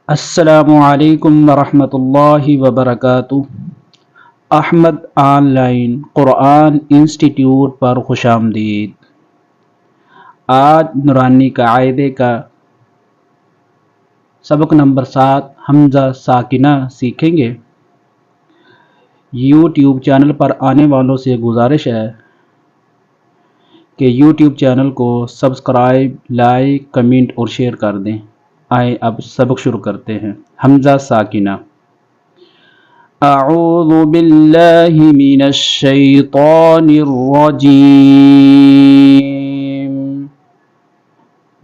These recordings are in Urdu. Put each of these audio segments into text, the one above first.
السلام علیکم ورحمۃ اللہ وبرکاتہ۔ Ahmed online Quran institute پر خوش آمدید۔ آج نورانی قاعدے کا سبق نمبر 7 حمزہ ساکنہ سیکھیں گے۔ یوٹیوب چینل پر آنے والوں سے گزارش ہے کہ یوٹیوب چینل کو سبسکرائب، لائک، کمنٹ اور شیئر کر دیں۔ آئے اب سبق شروع کرتے ہیں۔ حمزہ ساکنہ۔ اعوذ باللہ من الشیطان الرجیم،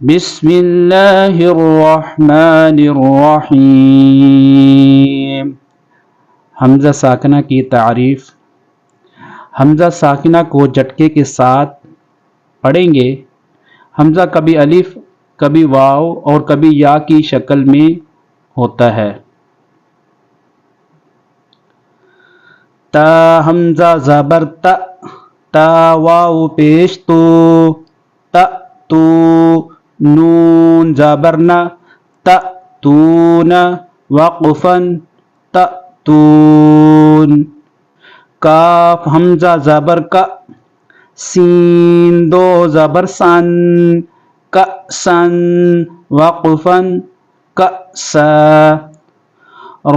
بسم اللہ الرحمن الرحیم۔ حمزہ ساکنہ کی تعریف۔ حمزہ ساکنہ کو جھٹکے کے ساتھ پڑھیں گے۔ حمزہ کبھی الف، کبھی واو اور کبھی یا کی شکل میں ہوتا ہے۔ تا حمزہ زبر تا، تا واو پیش تو، تا تو، نون زبر نا، تا تون، وقفن تا تون۔ کاف حمزہ زبر کا، سین دو زبر سن، کأسن، وقفن کأسا۔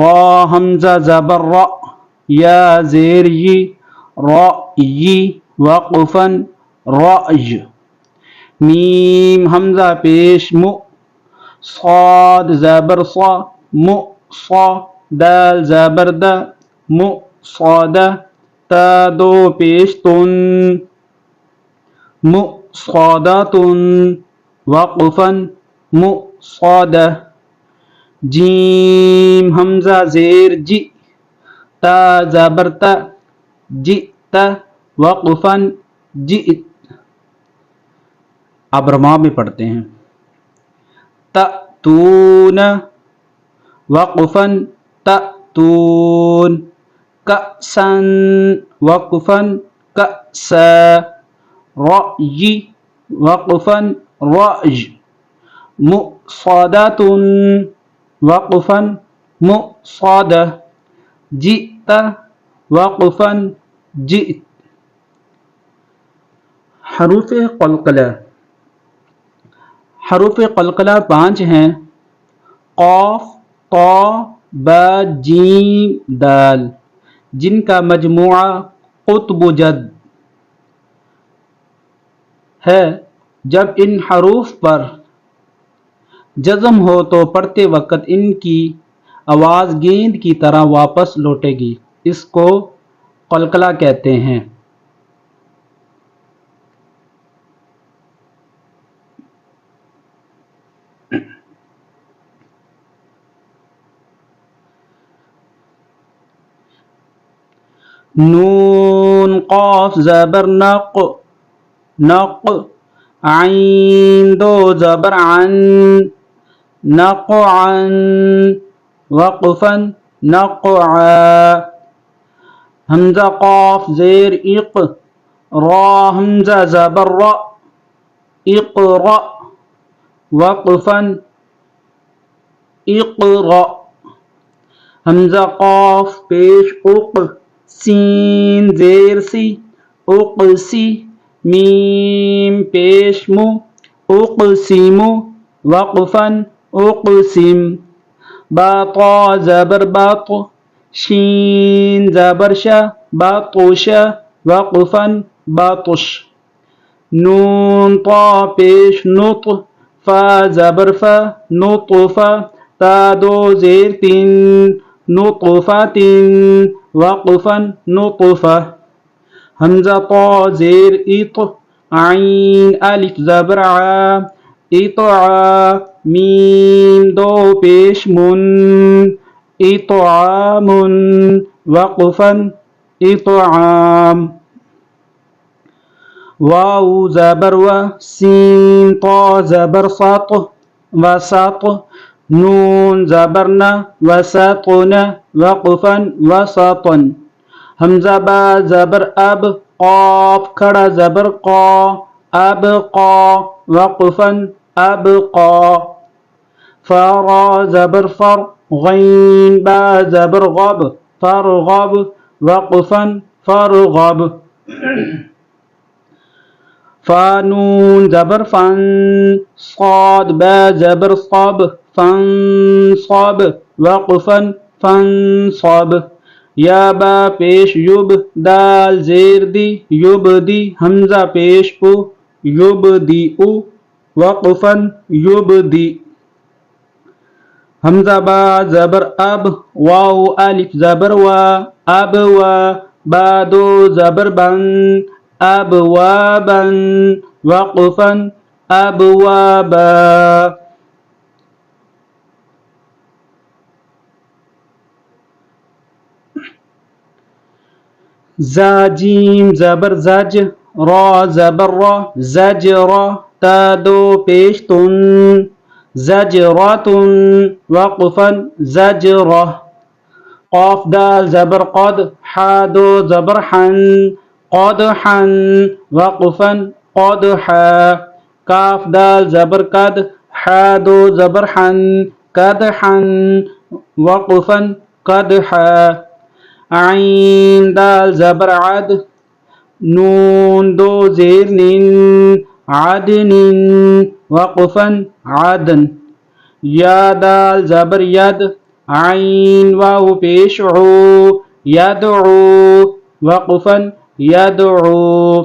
را حمزہ زبر را، یا زیر ی، رأی، وقفن رأی۔ میم حمزہ پیش مو، صاد زبر صا، مو صا، دال زبر دا، مو صادہ، تا دو پیش تن، مو صادتن، وقفن مصادہ۔ جیم حمزہ زیر جی، تا زبر تا، جئت، وقفن جئت۔ اب رما میں پڑھتے ہیں۔ تأتون، وقفن تأتون، کأسن، وقفن کأسا، رأی، وقفن رأی، مؤصدۃ، وقفن مؤصدہ، جئت، وقفن جئت۔ حروف قلقلہ۔ حروف قلقلہ 5 ہیں: قاف، طا، با، جیم، دال، جن کا مجموعہ قطب جد ہے۔ جب ان حروف پر جزم ہو تو پڑھتے وقت ان کی آواز گیند کی طرح واپس لوٹے گی، اس کو قلقلہ کہتے ہیں۔ نون قاف زبر نق، نق، عین دو زبر عن، نقعا، وقفن نقعا۔ حمزہ قاف زیر اق، را حمزہ زبر را، اقرأ، وقفن اقرأ۔ حمزہ قاف پیش اق، سین زیر سی، اقسی، میم پیش مو، اقسم، وقفن اقسم۔ با طا زبر بط، شین زبر شا، بطش، وقفن بطش۔ نون طا پیش نط، فا زبر فا، نطفہ، تا دو زیر تین، نطفۃ، وقفن نطفہ۔ حمزہ طا زیر اط، عین الف زبر ع، اطعا، میم دو پیش من، اطعام، وقفن اطعام۔ واو زبر و، سین طا زبر سط، وسط، نون زبر ن، وسطن، وقفن وسطن۔ حمزہ با زبر اب، قاف کھڑا زبر قا، ابقا، وقفن ابقا۔ فرا زبر فر غین با زبر غب فرغب وقفا فرغب فانون زبر فن صاد با زبر صب فانصب وقفا فانصب یا با پیش یب دال زیر دی یب دی حمزہ پیش پو یب دی او وقفا یب دی حمزہ با زبر اب واو الف زبر وا اب وا با دو زبر بن اب وابن وقفا ابوابا زاجیم زبر زج را زبر را زجرا تا دو پیش تن زجراتن وقفا زجرہ قاف دال زبر قد حا دو زبر حن قدحا وقفا قدحا کاف دال زبر قد حا دو زبر حن قدحا وقفا قدحا عین دال زبر عد نون دو زیر نن عدن وقفا عدن یا دال زبر ید عین واو پیش عو یدعو وقفا یدعو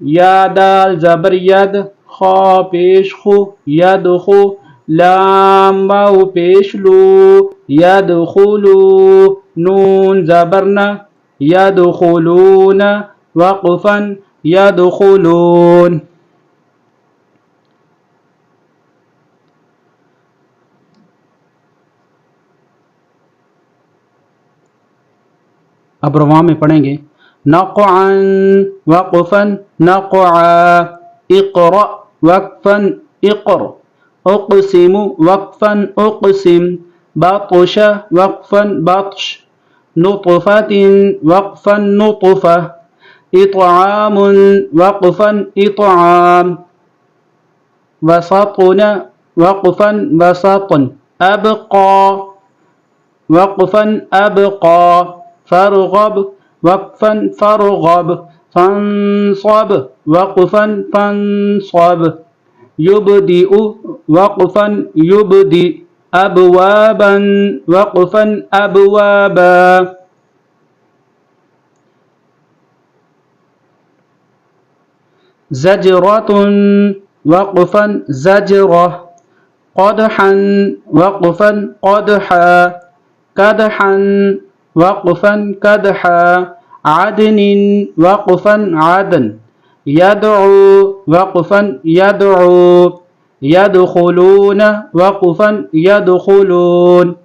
یا دال زبر ید خا پیش خو یدخو لام واو پیش لو یدخلو نون زبرنا یدخلون وقفا یدخلون اب رواں میں پڑھیں گے نقعا وقفا نقعا اقرأ وقفا اقر اقسم وقفا اقسم بطش وقفا بطش نطفة وقفا نطفة إطعام وقفا إطعام وسطنا وقفا وسطا أبقى وقفا أبقى فرغب وقفا فرغب فانصب وقفا فانصب يبدئ وقفا يبدئ أبوابا وقفا أبوابا زجرة وقفا زجرة قدحا وقفا قدحا كدحا وقفا كدحا عدن وقفا عدن يدعو وقفا يدعو يدخلون وقفا يدخلون